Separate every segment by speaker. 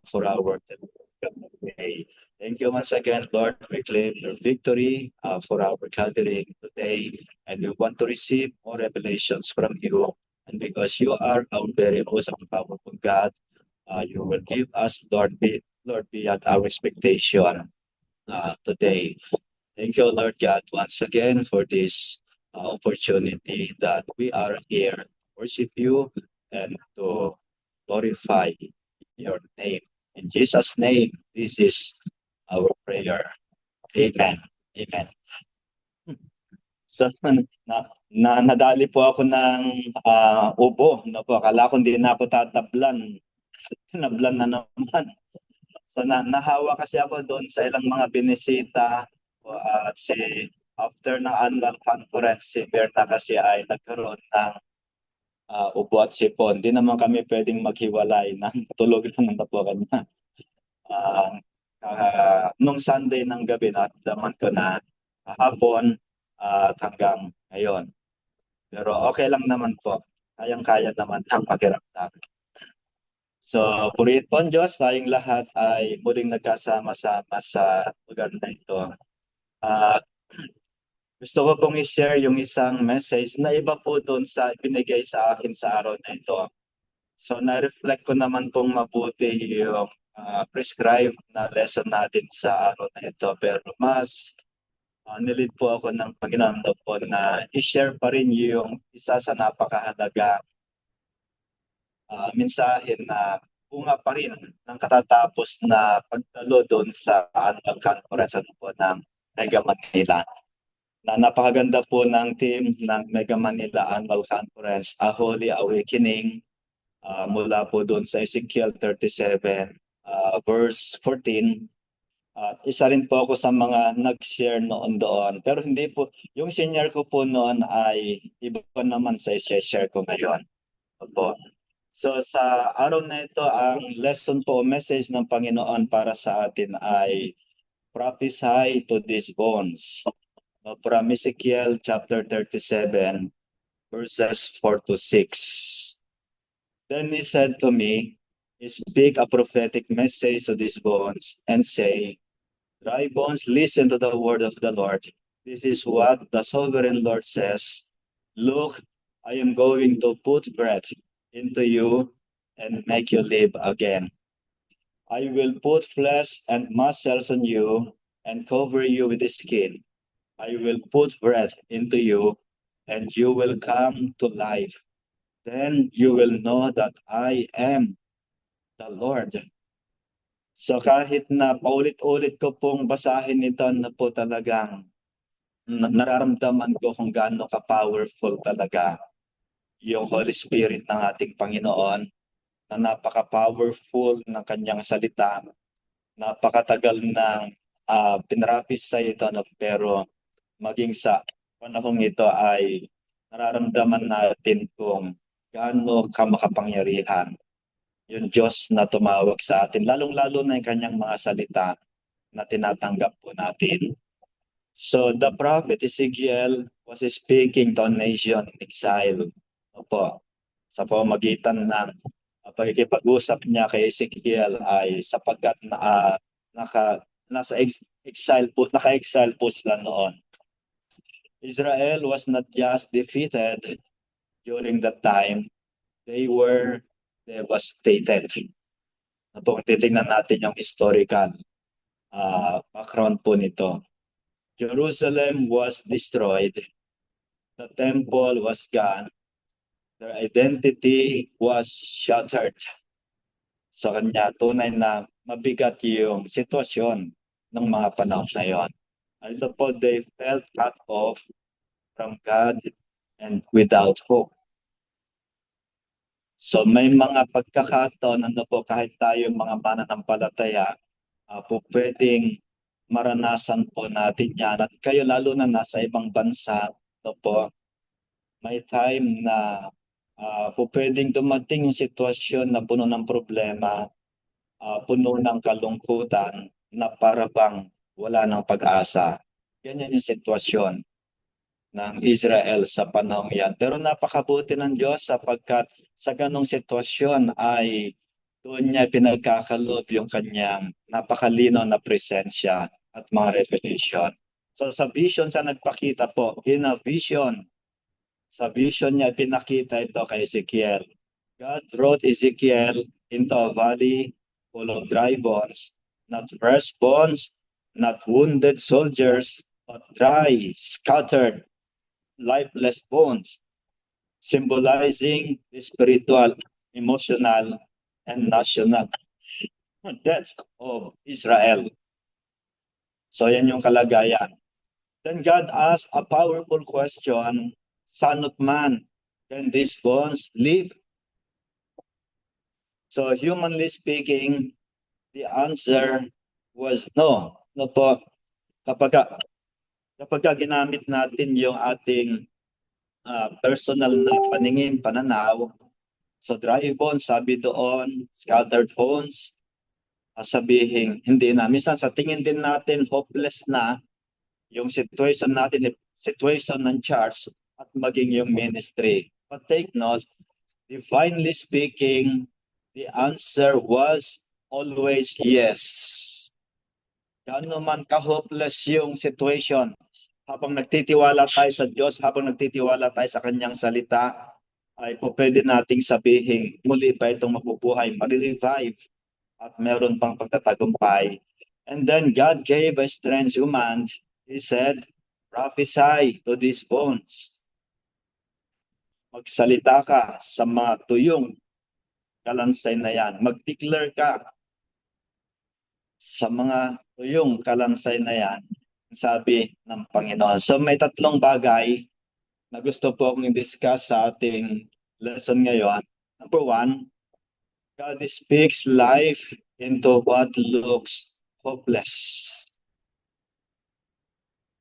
Speaker 1: for our day. Thank you once again, Lord. We claim your victory for our gathering today, and we want to receive more revelations from you. And because you are our very awesome, powerful God, you will give us, Lord, beyond our expectation today. Thank you, Lord God, once again for this opportunity that we are here to worship you and to glorify your name. In Jesus' name, this is our prayer. Amen. Amen. So, nadali po ako ng ubo. No po, akala ko hindi na ako tatablan. Tinablan na naman. So, nahawa kasi ako doon sa ilang mga binisita. At after ng annual conference, si Berna kasi ay nagkaroon ng ubo at sipon. Hindi naman kami pwedeng maghiwalay ng tulog lang na po kanya. Nung Sunday ng gabi, naramdaman ko na hapon at hanggang ngayon. Pero okay lang naman po. Kayang-kaya naman ang pakiramdam. So, purihin po ang Diyos, tayong lahat ay muling nagkasama-sama sa lugar na ito. Gusto ko pong i-share yung isang message na iba po doon sa binigay sa akin sa araw na ito. So, na-reflect ko naman pong mabuti yung prescribed na lesson natin sa araw na ito. Pero mas nilid po ako ng Panginoon po na i-share pa rin yung isa sa napakahalaga mensahe na bunga pa rin ng katatapos na pagdalo doon sa annual conference po ng Mega Manila. Na napakaganda po ng team ng Mega Manila Annual Conference, A Holy Awakening, mula po doon sa Ezekiel 37, verse 14. Isa rin po ako sa mga nag-share noon doon. Pero hindi po, yung senior ko po noon ay iba naman sa share ko ngayon. Opo. So sa araw na ito, ang lesson po, message ng Panginoon para sa atin ay prophesy to these bones. From Ezekiel chapter 37, verses 4 to 6. Then he said to me, speak a prophetic message to these bones and say, dry bones, listen to the word of the Lord. This is what the sovereign Lord says. Look, I am going to put breath into you and make you live again. I will put flesh and muscles on you and cover you with the skin. I will put breath into you and you will come to life. Then you will know that I am the Lord. So kahit na paulit-ulit ko pong basahin ito na po talagang nararamdaman ko kung gaano ka-powerful talaga yung Holy Spirit ng ating Panginoon, na napaka-powerful ng kanyang salita, napakatagal ng pinrapis sa ito, pero maging sa panahong ito ay nararamdaman natin kung gaano ka makapangyarihan yung Diyos na tumawag sa atin, lalong-lalo na yung kanyang mga salita na tinatanggap po natin. So the prophet Ezekiel was speaking to a nation in exile. Opo, sa pamamagitan ng pagkikipag-usap niya kay Ezekiel ay sapagkat naka-exile po sila noon. Israel was not just defeated during that time, they were devastated. Kung titingnan natin yung historical background po nito. Jerusalem was destroyed, the temple was gone, their identity was shattered. Sa kanya, tunay na mabigat yung sitwasyon ng mga panahon na yon. And ito po, they felt cut off from God and without hope. So may mga pagkakataon na po kahit tayo mga mananampalataya, po pwedeng maranasan po natin yan. At kayo lalo na nasa ibang bansa, po, may time na po pwedeng dumating yung sitwasyon na puno ng problema, puno ng kalungkutan, na para bang wala ng pag-asa. Ganyan yung sitwasyon ng Israel sa panahong yan. Pero napakabuti ng Diyos sapagkat sa ganong sitwasyon ay Doon niya pinagkakaloob yung kanyang napakalinaw na presensya at mga revelation. So sa vision siya nagpakita po, in a vision, sa vision niya pinakita ito kay Ezekiel. God brought Ezekiel into a valley full of dry bones, not fresh bones, not wounded soldiers, but dry, scattered, lifeless bones, symbolizing the spiritual, emotional, and national death of Israel. So yan yung kalagayan. Then God asked a powerful question, Son of man, can these bones live? So humanly speaking, the answer was no. No po, kapag ginamit natin yung ating personal na pananaw, so dry bones, sabi doon, scattered bones, sabihin, hindi na. Minsan sa tingin din natin, hopeless na yung situation natin, situation ng church at maging yung ministry. But take note, divinely speaking, the answer was always yes. Gaano man ka-hopeless yung situation, habang nagtitiwala tayo sa Diyos, habang nagtitiwala tayo sa Kanyang salita, ay po pwede nating sabihin, muli pa itong mabubuhay, marirevive, at meron pang pagtatagumpay. And then God gave a strange command. He said, prophesy to these bones. Magsalita ka sa mga tuyong kalansay na yan. Mag-declare ka sa mga tuyong kalansay na yan. Sabi ng Panginoon. So may tatlong bagay na gusto po akong i-discuss sa ating lesson ngayon. Number one, God speaks life into what looks hopeless.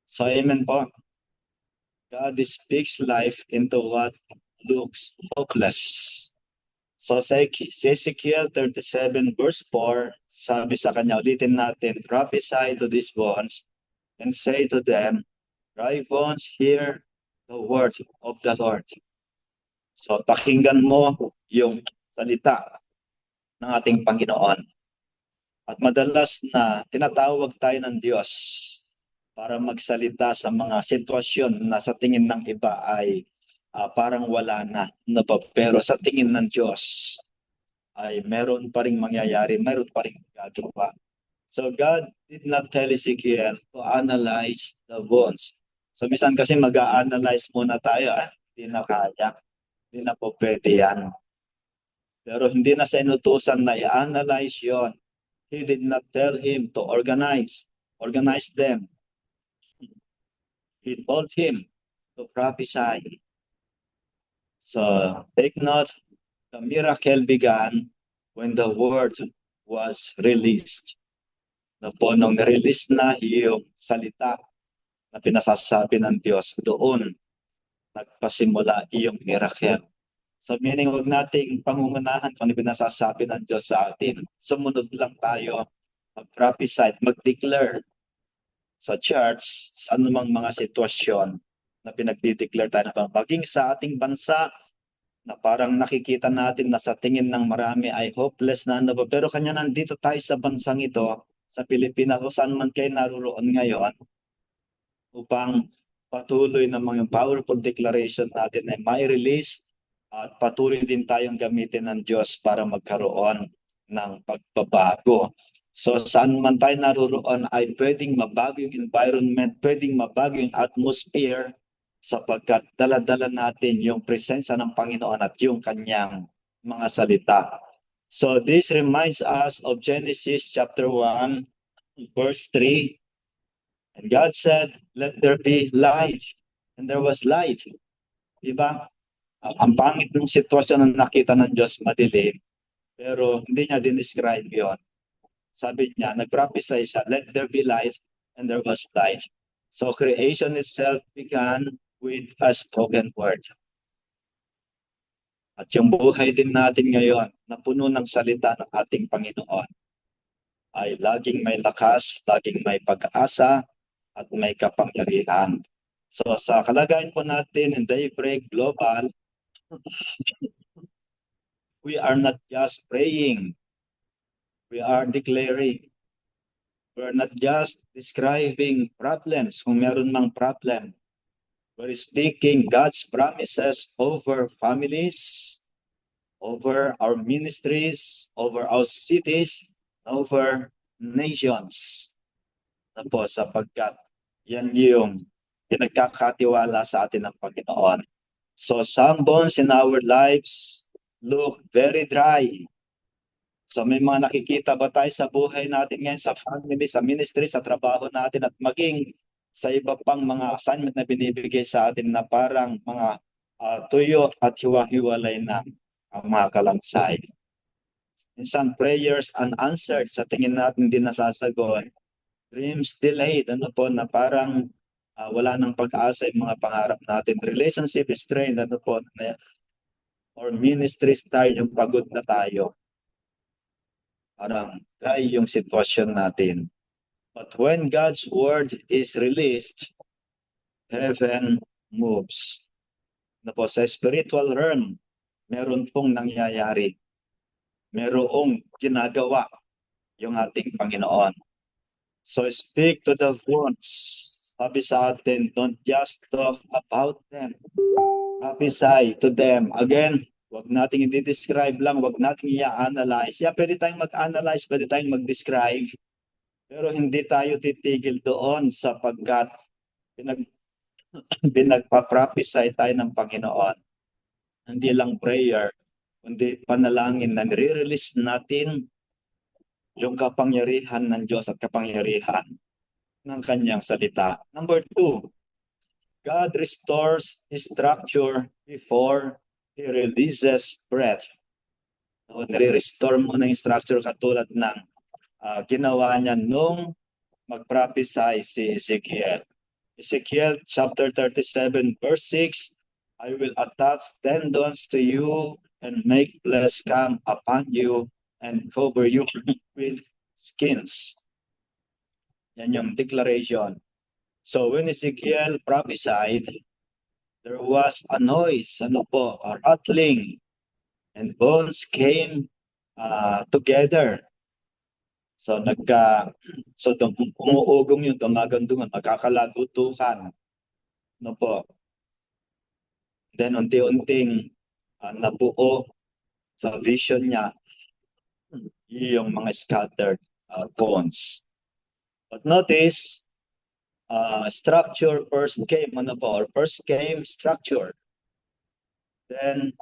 Speaker 1: So amen po. God speaks life into what looks hopeless. So sa Ezekiel 37 verse 4, sabi sa kanya, ulitin natin, prophesy to these bones and say to them, dry bones, hear the word of the Lord. So pakinggan mo yung salita ng ating Panginoon. At madalas na tinatawag tayo ng Diyos para magsalita sa mga sitwasyon na sa tingin ng iba ay parang wala na. Pero sa tingin ng Diyos ay meron pa rin mangyayari, meron pa rin gagawa. So God did not tell Ezekiel to analyze the bones. So minsan kasi mag-a-analyze muna tayo, hindi na kaya, hindi na po pwede yan. Pero hindi na siya inutusan na i-analyze yon. He did not tell him to organize them. He told him to prophesy. So take note, the miracle began when the word was released. Po, nung release na yung salita na pinasasabi ng Diyos, doon nagpasimula yung miracle. So meaning huwag nating pangungunahan kung ano pinasasabi ng Diyos sa atin. Sumunod lang tayo, mag-prophesy, mag-declare sa church, sa anumang mga sitwasyon na pinagdi-declare tayo na maging sa ating bansa na parang nakikita natin na sa tingin ng marami ay hopeless na ano ba. Pero kanya nandito tayo sa bansang ito, sa Pilipinas o saan man kayo naroon ngayon, upang patuloy na mga powerful declaration natin ay may release at patuloy din tayong gamitin ng Diyos para magkaroon ng pagbabago. So saan man tayo naroon ay pwedeng mabago yung environment, pwedeng mabago yung atmosphere sapagkat dala-dala natin yung presensya ng Panginoon at yung kanyang mga salita. So this reminds us of Genesis chapter 1, verse 3. And God said, let there be light. And there was light. Diba? Ang pangit ng sitwasyon na nakita ng Diyos madilim, pero hindi niya dinescribe yon. Sabi niya, nag-prophesy siya, let there be light, and there was light. So creation itself began with a spoken word. At yung buhay din natin ngayon na puno ng salita ng ating Panginoon ay laging may lakas, laging may pag-asa, at may kapangyarihan. So sa kalagayan po natin in Daybreak Global, we are not just praying, we are declaring. We're not just describing problems, kung meron mang problem. We're speaking God's promises over families, over our ministries, over our cities, over nations. Na po, sapagkat yan yung pinagkakatiwala sa atin ng Panginoon. So some bones in our lives look very dry. So may mga nakikita ba tayo sa buhay natin ngayon, sa family, sa ministry, sa trabaho natin, at maging sa iba pang mga assignment na binibigay sa atin na parang mga tuyo at hiwa-hiwalay na ang mga kalansay. Minsan prayers unanswered, sa tingin natin din nasasagot. Dreams delayed, ano po, na parang wala nang pag-asa yung mga pangarap natin. Relationship strained, ano po, or ministry style, yung pagod na tayo. Parang dry yung sitwasyon natin. But when God's word is released, heaven moves. Na po, sa spiritual realm, meron pong nangyayari. Merong ginagawa yung ating Panginoon. So speak to the wounds. Sabi sa atin, don't just talk about them. Prophesy to them. Again, wag nating i-describe lang, wag nating i-analyze. Yeah, pwede tayong mag-analyze, pwede tayong mag-describe. Pero hindi tayo titigil doon sapagkat pinagpa-prophesy tayo ng Panginoon. Hindi lang prayer, kundi panalangin na nire-release natin yung kapangyarihan ng Diyos at kapangyarihan ng kanyang salita. Number 2, God restores His structure before He releases breath. So, nire-restore mo na yung structure katulad ng ginawa niya nung mag-prophesy si Ezekiel. Ezekiel chapter 37 verse 6, I will attach tendons to you and make flesh come upon you and cover you with skins. Yan yung declaration. So when Ezekiel prophesied, there was a noise, ano po, a rattling, and bones came together. So umuugong yung tumagandungan, magkakalagutukan. Ano po? Then unti-unting nabuo sa vision niya yung mga scattered bones. But notice, structure first came, ano po, or first came structure. Then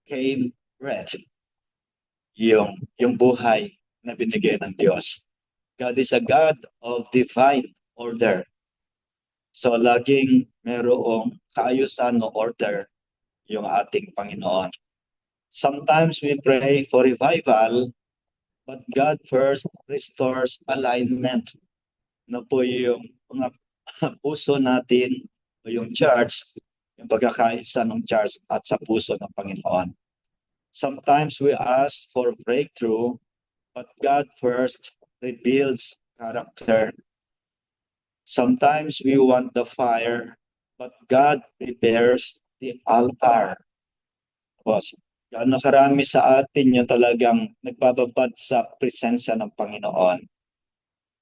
Speaker 1: came breath. Yung buhay na binigay ng Diyos. God is a God of divine order. So laging merong kaayusan o order yung ating Panginoon. Sometimes we pray for revival, but God first restores alignment. Na po yung mga puso natin o yung church, yung pagkakaisa ng church at sa puso ng Panginoon. Sometimes we ask for breakthrough, but God first reveals character. Sometimes we want the fire, but God prepares the altar. Gaano karami sa atin yung talagang nagbababad sa presensya ng Panginoon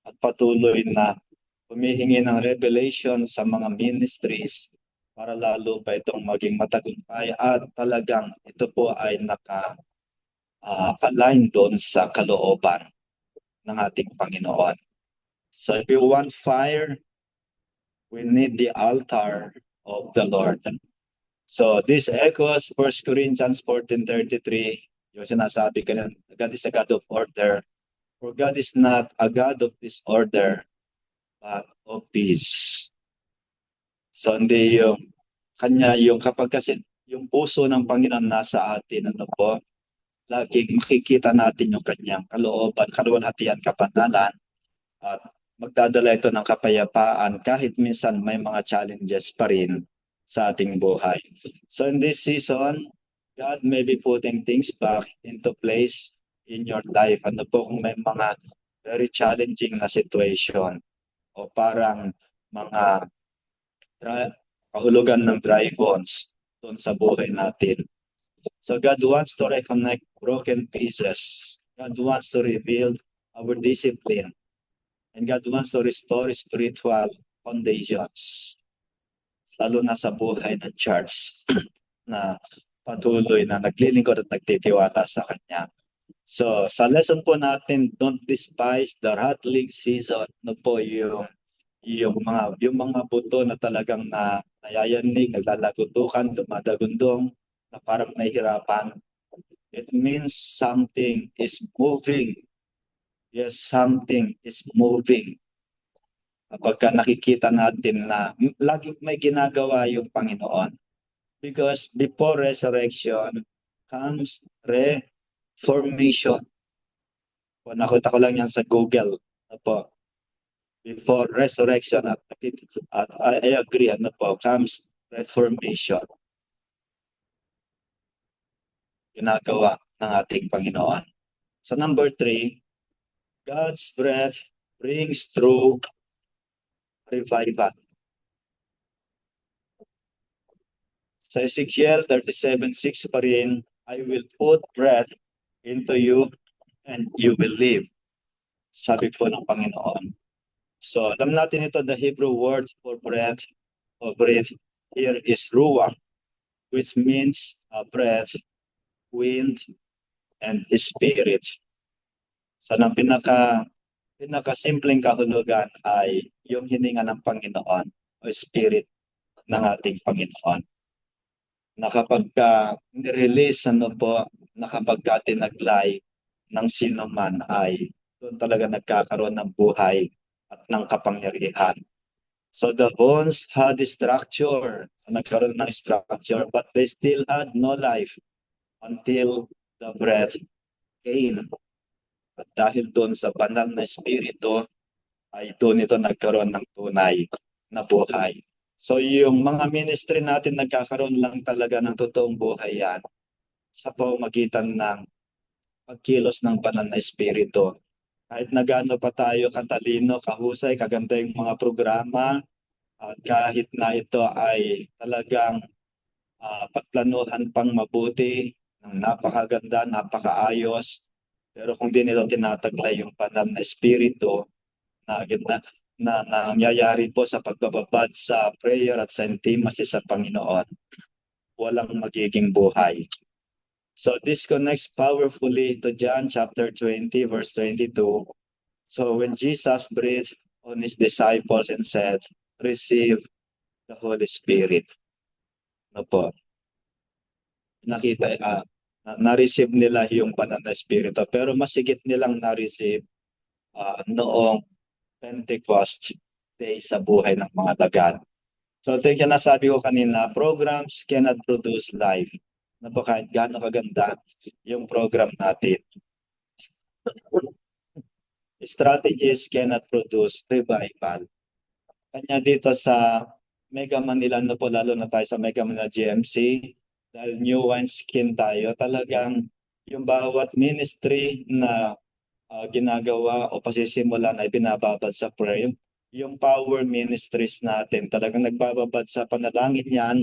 Speaker 1: at patuloy na humihingi ng revelation sa mga ministries para lalo pa itong maging matagumpay at talagang ito po ay naka-align doon sa kalooban ng ating Panginoon. So if you want fire, we need the altar of the Lord. So this echoes 1 Corinthians 14:33, yung sinasabi ka na, God is a God of order. For God is not a God of disorder, but of peace. So hindi yung kanya yung kapag kasi yung puso ng Panginoon nasa atin, ano po, laging makikita natin yung kanyang kalooban, kaluwalhatian, kapanalan, at magdadala ito ng kapayapaan kahit minsan may mga challenges pa rin sa ating buhay. So in this season, God may be putting things back into place in your life. Ano po kung may mga very challenging na situation o parang mga kahulugan ng dry bones doon sa buhay natin. So God wants to reconnect broken pieces. God wants to rebuild our discipline. And God wants to restore spiritual foundations, lalo na sa buhay ng church na patuloy na naglilingkod at nagtitiwala sa Kanya. So, sa lesson po natin, don't despise the rattling season. Ano po yung mga buto na talagang nayayanig, naglalagutukan, dumadagundong, na parang nahihirapan. It means something is moving. Yes, something is moving. Kapag nakikita natin na laging may ginagawa yung Panginoon. Because before resurrection comes reformation. Nakita ko lang yan sa Google. Po. Before resurrection at I agree, comes reformation. Ginagawa ng ating Panginoon. So number 3, God's breath brings through revival. Sa Ezekiel 37:6 pa rin, I will put breath into you and you will live. Sabi po ng Panginoon. So alam natin ito, the Hebrew word for breath or breath here is ruach, which means breath, wind, and spirit. So ang pinaka-simpleng kahulugan ay yung hininga ng Panginoon o spirit ng ating Panginoon. Na kapag nirelease, na kapag tinaglay ng sino man ay doon talaga nagkakaroon ng buhay at ng kapangyarihan. So the bones had structure, nagkaroon ng structure, but they still had no life until the breath came. At dahil doon sa banal na espiritu, ay doon ito nagkaroon ng tunay na buhay. So yung mga ministry natin nagkakaroon lang talaga ng totoong buhay yan sa pamamagitan ng pagkilos ng banal na espiritu. Kahit na gaano pa tayo katalino, kahusay, kaganda yung mga programa, at kahit na ito ay talagang pagplanuhan pang mabuti, ng napakaganda, napakaayos, pero kung di nito tinataglay yung banal na espiritu na nangyayari po sa pagbababad sa prayer at sa intimacy sa Panginoon, walang magiging buhay. So this connects powerfully to John chapter 20 verse 22. So when Jesus breathed on his disciples and said, receive the Holy Spirit. Nakita, na-receive nila yung banal na espiritu, pero masigit nilang na-receive noong Pentecost Day sa buhay ng mga lagan. So ito yung nasabi ko kanina, programs cannot produce life. Kahit gaano kaganda yung program natin. Strategies cannot produce revival. Kanya dito sa Mega Manila, lalo na tayo sa Mega Manila GMC, dahil new wineskin tayo, talagang yung bawat ministry na ginagawa o pasisimulan ay binababad sa prayer. Yung power ministries natin, talagang nagbababad sa panalangin yan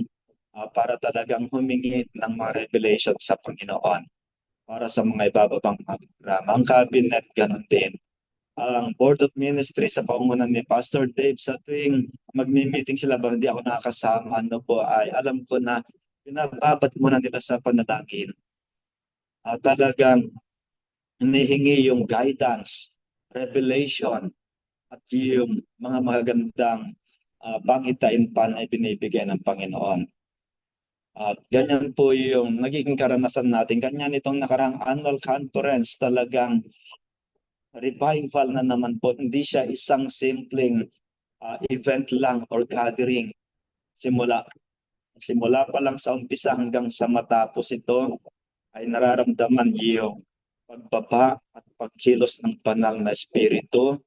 Speaker 1: para talagang humingi ng mga revelation sa Panginoon para sa mga ibababang programa. Ang cabinet, ganun din. Ang Board of Ministry sa pangunan ni Pastor Dave, sa tuwing magmi-meeting sila, hindi ako nakakasama, ay alam ko na binababad muna nila sa panalangin. Talagang hinihingi yung guidance, revelation, at yung mga magagandang pangitain pa na ibinibigay ng Panginoon. At ganyan po yung nagiging karanasan natin. Ganyan itong nakarang annual conference, talagang revival na naman po. Hindi siya isang simpleng event lang or gathering. Simula pa lang sa umpisa hanggang sa matapos ito ay nararamdaman yung pagbaba at pagkilos ng banal na espiritu,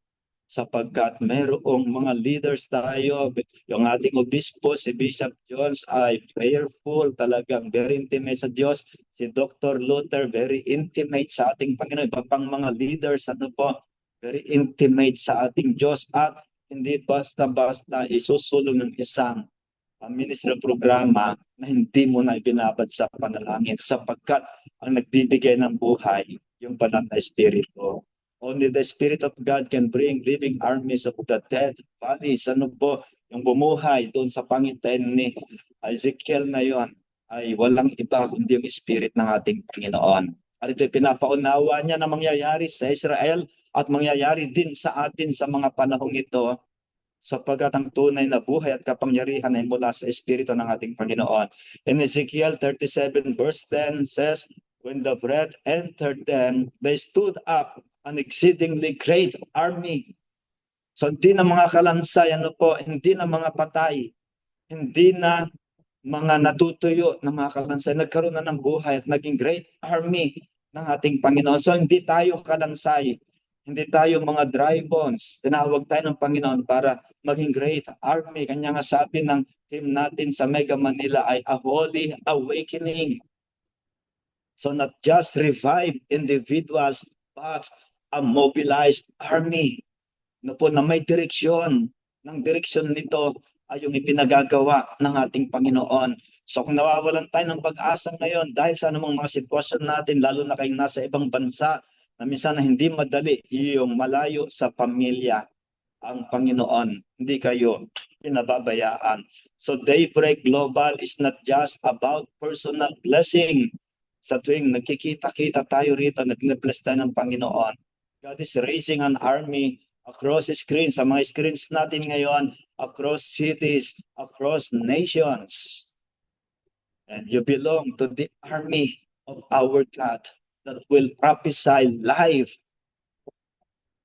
Speaker 1: sapagkat mayroong mga leaders tayo. Yung ating obispo, si Bishop Jones, ay prayerful, talagang very intimate sa Diyos. Si Dr. Luther, very intimate sa ating Panginoon. Iba pang mga leaders, very intimate sa ating Diyos. At hindi basta-basta isusulong ng isang ministry programa na hindi mo na ibinabad sa panalangin, sapagkat ang nagbibigay ng buhay, yung banal na espiritu o Only the Spirit of God can bring living armies of the dead bodies. Ano po, yung bumuhay doon sa pangitain ni Ezekiel na yon ay walang iba kundi yung Spirit ng ating Panginoon. At ito'y pinapaunawa niya na mangyayari sa Israel at mangyayari din sa atin sa mga panahong ito, sapagkat ang tunay na buhay at kapangyarihan ay mula sa Espiritu ng ating Panginoon. In Ezekiel 37 verse 10 says, when the breath entered them, they stood up an exceedingly great army. So hindi na mga kalansay, hindi na mga patay, hindi na mga natutuyo na mga kalansay, nagkaroon na ng buhay at naging great army ng ating Panginoon. So hindi tayo kalansay, hindi tayo mga dry bones. Tinawag tayo ng Panginoon para maging great army. Kanya nga sabi ng team natin sa Mega Manila ay a holy awakening. So not just revive individuals, but a mobilized army na may direksyon. Ng direksyon nito ay yung ipinagagawa ng ating Panginoon. So kung nawawalan tayo ng pag-asa ngayon dahil sa anumang mga sitwasyon natin, lalo na kayong nasa ibang bansa, na minsan na hindi madali yung malayo sa pamilya, ang Panginoon, hindi kayo pinababayaan. So Daybreak Global is not just about personal blessing. Sa tuwing nagkikita-kita tayo rito na pinabless tayo ng Panginoon, God is raising an army across screens, sa mga screens natin ngayon, across cities, across nations. And you belong to the army of our God that will prophesy life,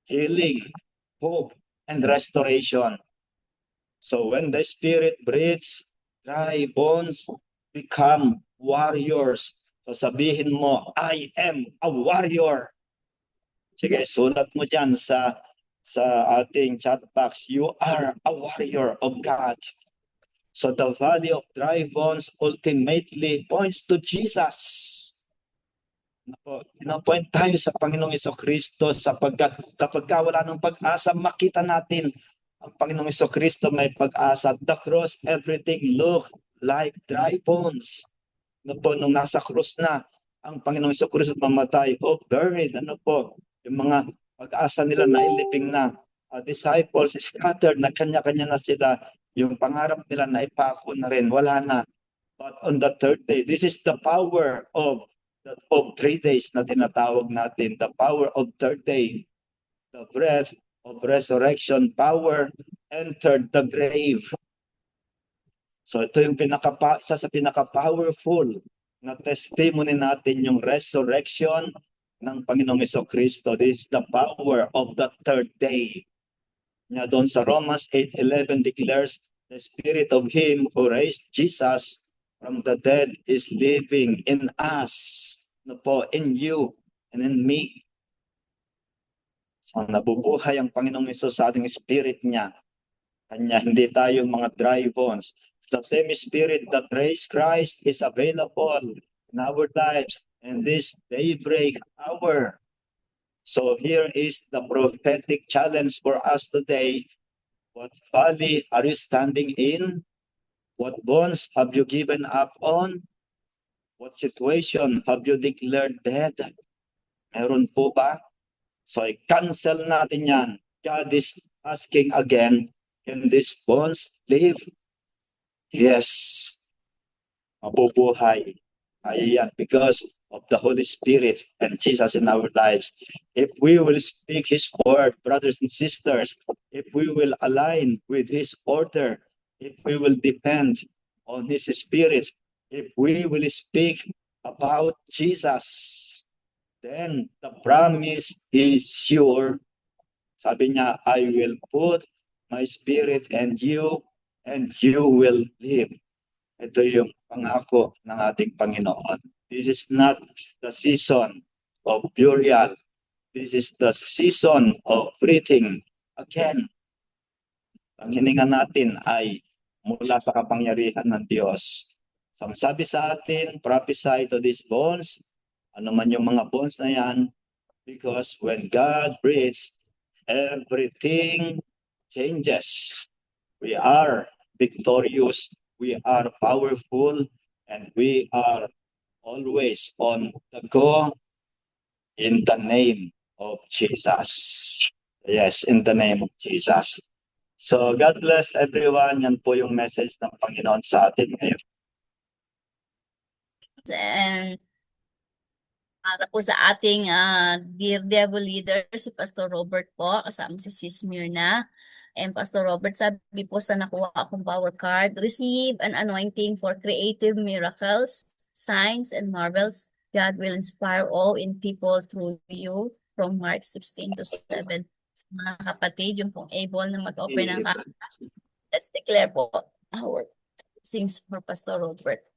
Speaker 1: healing, hope, and restoration. So when the Spirit breathes, dry bones become warriors. So sabihin mo, I am a warrior. Sige, sulat mo dyan sa ating chat box, you are a warrior of God. So the valley of dry bones ultimately points to Jesus. Pinapoint tayo sa Panginoong Jesucristo sapagkat kapag wala ng pag-asa, makita natin ang Panginoong Jesucristo may pag-asa. At the cross, everything looked like dry bones. Nung nasa cross na ang Panginoong Jesucristo mamatay, buried, yung mga pag-asa nila nailibing na. Disciples scattered na kanya-kanya na sila. Yung pangarap nila na ipako na rin, wala na. But on the third day, this is the power of 3 days na tinatawag natin, the power of third day, the breath of resurrection power entered the grave. So ito yung isa sa pinaka-powerful na testimony natin, yung resurrection ng Panginoong Jesucristo. This is the power of the third day. Nga doon sa Romans 8:11 declares, the Spirit of Him who raised Jesus from the dead is living in us, in you and in me. So nabubuhay ang Panginoong Hesus sa ating spirit niya. Kanya hindi tayo mga dry bones. The same Spirit that raised Christ is available in our lives in this daybreak hour. So here is the prophetic challenge for us today. What valley are you standing in? What bonds have you given up on? What situation have you declared dead? Meron po ba? So i-cancel natin yan. God is asking again, can these bonds live? Yes. Mabubuhay. Ayan, because of the Holy Spirit and Jesus in our lives. If we will speak His word, brothers and sisters, if we will align with His order, if we will depend on His Spirit, if we will speak about Jesus, then the promise is sure. Sabi niya, I will put my Spirit in you and you will live. Ito yung pangako ng ating Panginoon. This is not the season of burial. This is the season of breathing again. Ang hininga natin ay mula sa kapangyarihan ng Diyos. So ang sabi sa atin, prophesy to these bones, ano man yung mga bones na yan, because when God breathes, everything changes. We are victorious, we are powerful, and we are always on the go in the name of Jesus. Yes, in the name of Jesus. So God bless everyone. Yan po yung message ng Panginoon sa atin ngayon.
Speaker 2: And para po sa ating Dear Devil leader, si Pastor Robert po, kasama si Sis Mirna. And Pastor Robert, sabi po sa nakuha akong power card, receive an anointing for creative miracles, signs, and marvels. God will inspire awe in people through you from March 16 to 7. Mga kapatid, yung pong able na mag-offer ng let's declare po our things for Pastor Robert.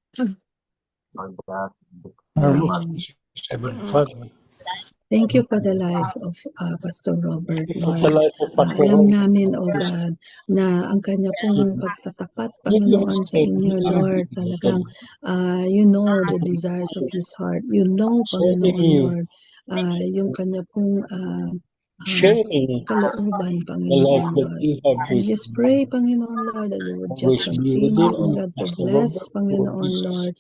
Speaker 3: Thank you for the life of Pastor Robert, Lord. Alam namin, O God, na ang kanya pong pagtatapat, Panginoon, sa inyo, Lord, talagang you know the desires of his heart. You know, Panginoon, Lord, yung kanya pong kalooban, Panginoon, Lord. And we just pray, Panginoon, Lord, that you would just continue, O God, to bless, Panginoon, Lord,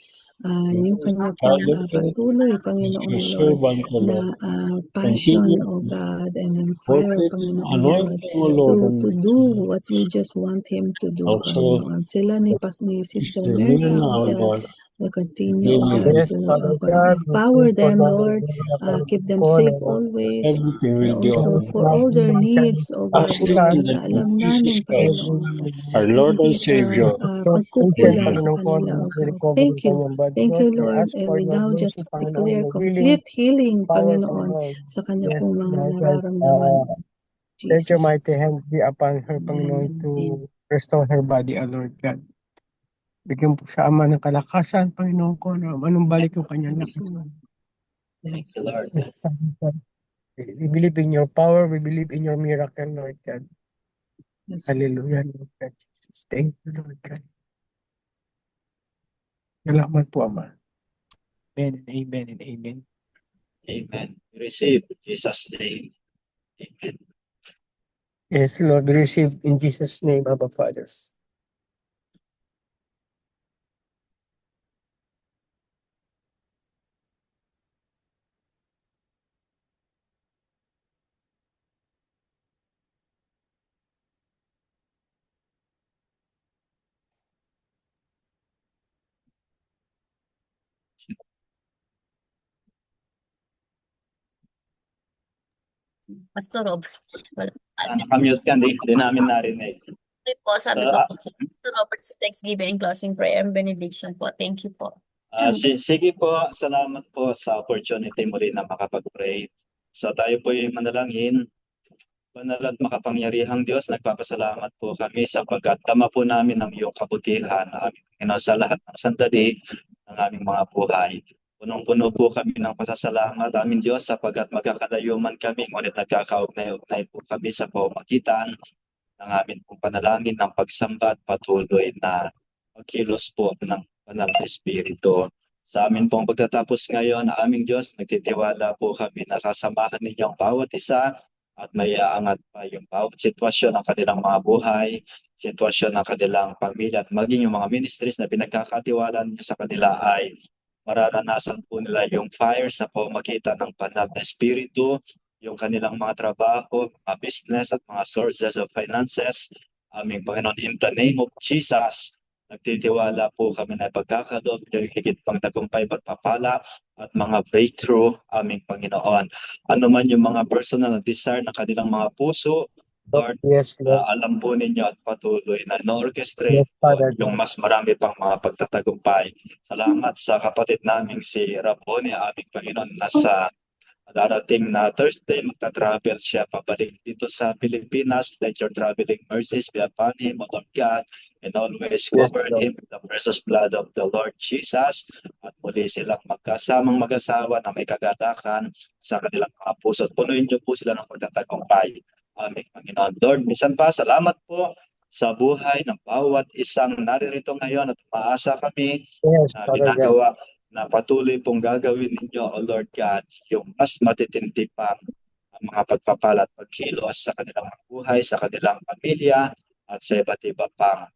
Speaker 3: yung kanya pong patuloy, Panginoon, Lord, na passion, O God, and in fire, Panginoon, Lord, to do what you just want him to do, Panginoon. Sila ni Sister Myrna, O God, will continue, O God, to empower them, Lord, keep them safe always, and also for all their needs, O God, Lord, na alam namin, Panginoon,
Speaker 4: Our Lord and
Speaker 3: hindi
Speaker 4: Savior.
Speaker 3: magkukulang sa kanila, O God. Thank you, Lord, and we now just declare complete healing, Panginoon, sa kanya pong mga nararamdaman.
Speaker 5: Let your
Speaker 3: Jesus.
Speaker 5: mighty hand be upon her, Panginoon,
Speaker 3: Amen.
Speaker 5: to restore her body, O Lord God. Bigyan po siya, Ama, ng kalakasan, Panginoon ko, na anong balik yung kanyang
Speaker 3: Yes, Lord. Yes.
Speaker 5: We believe in your power. We believe in your miracle, Lord God.
Speaker 3: Yes.
Speaker 5: Hallelujah, Lord God. Jesus. Thank you, Lord God. Salamat po, Ama. Amen and amen and amen.
Speaker 1: Amen. Receive in Jesus' name. Amen.
Speaker 5: Yes, Lord, we receive in Jesus' name, Abba Father.
Speaker 2: Pastor Robert.
Speaker 1: Nakamute ka, hindi namin narinig.
Speaker 2: Sabi ko, Pastor Robert, sa Thanksgiving closing prayer and benediction po. Thank you po.
Speaker 1: Sige po, salamat po sa opportunity muli na makapag-pray. So tayo po yung manalangin. Banal at makapangyarihang Diyos, nagpapasalamat po kami sapagkat tama po namin ang iyong kabutihan, aming Panginoon, sa lahat ng sandali ng aming mga buhay. Punong-puno po kami ng pasasalamat, aming Diyos, sapagkat magkakadayuman kami, ngunit nagkakaugnay-ugnay po kami sa pamamagitan ng aming pong panalangin ng pagsamba at patuloy na pagkilos po ng Banal na Espiritu. Sa amin pong pagtatapos ngayon, aming Diyos, nagtitiwala po kami na sasamahan ninyo ang bawat isa at may aangat pa yung bawat sitwasyon ng kanilang mga buhay, sitwasyon ng kanilang pamilya at maging yung mga ministries na pinagkakatiwala ninyo sa kanila ay mararanasan po nila yung fire sa pamamagitan ng Banal na Espiritu, yung kanilang mga trabaho, mga business at mga sources of finances. Aming Panginoon, in the name of Jesus, nagtitiwala po kami na pagkakaloob niyo yung higit pang tagumpay, pagpapala at mga breakthrough, aming Panginoon. Ano man yung mga personal na desire ng kanilang mga puso, Lord,
Speaker 5: Yes, Lord.
Speaker 1: alam po ninyo at patuloy na no-orchestrate
Speaker 5: Yes, Father.
Speaker 1: yung mas marami pang mga pagtatagumpay. Salamat sa kapatid naming si Rabone, aming Panginoon, nasa darating na Thursday, magta-travel siya pabalik dito sa Pilipinas. Let your traveling mercies be upon him, O Lord God, and always cover
Speaker 5: Lord.
Speaker 1: him with the precious blood of the Lord Jesus. At muli silang magkasamang mag-asawa na may kagalakan sa kanilang mga puso. Punuin niyo po sila ng pagtatagumpay. Aming Panginoon. Lord, minsan pa, salamat po sa buhay ng bawat isang naririto ngayon at umaasa kami
Speaker 5: Yes,
Speaker 1: na
Speaker 5: Father God.
Speaker 1: ginagawa na patuloy pong gagawin ninyo, O Lord God, yung mas matitindi pa ang mga pagpapala at pagkilos sa kanilang buhay, sa kanilang pamilya, at sa iba't iba pang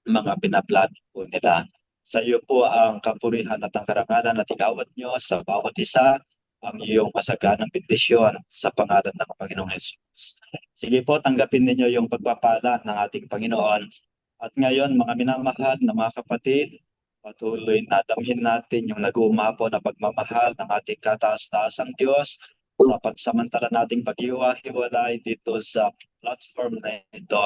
Speaker 1: mga pinaplano po nila. Sa iyo po ang kapurihan at ang karangalan at igawad nyo sa bawat isa ang iyong masaganang bendisyon sa pangalan ng Panginoong Jesus. Sige po, tanggapin ninyo yung pagpapala ng ating Panginoon. At ngayon, mga minamahal na mga kapatid, patuloy na damhin natin yung nag-uumapo na pagmamahal ng ating kataas-taasang Diyos sa pansamantala nating pag-iwa-hiwalay dito sa platform na ito.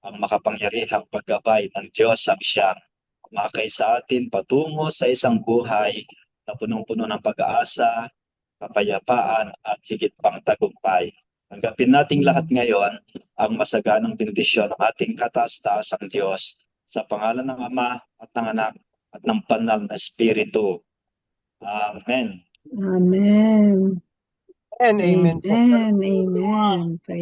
Speaker 1: Ang makapangyarihang paggabay ng Diyos ang siyang kumakay sa atin patungo sa isang buhay na punong-puno ng pag-aasa, kapayapaan at higit pang tagumpay. Tanggapin nating lahat ngayon ang masaganang bendisyon ng ating kataas-taasang Diyos sa pangalan ng Ama at ng Anak at ng Banal na Espiritu. Amen.
Speaker 3: Amen.
Speaker 5: And amen po.
Speaker 3: Amen. Amen. Praise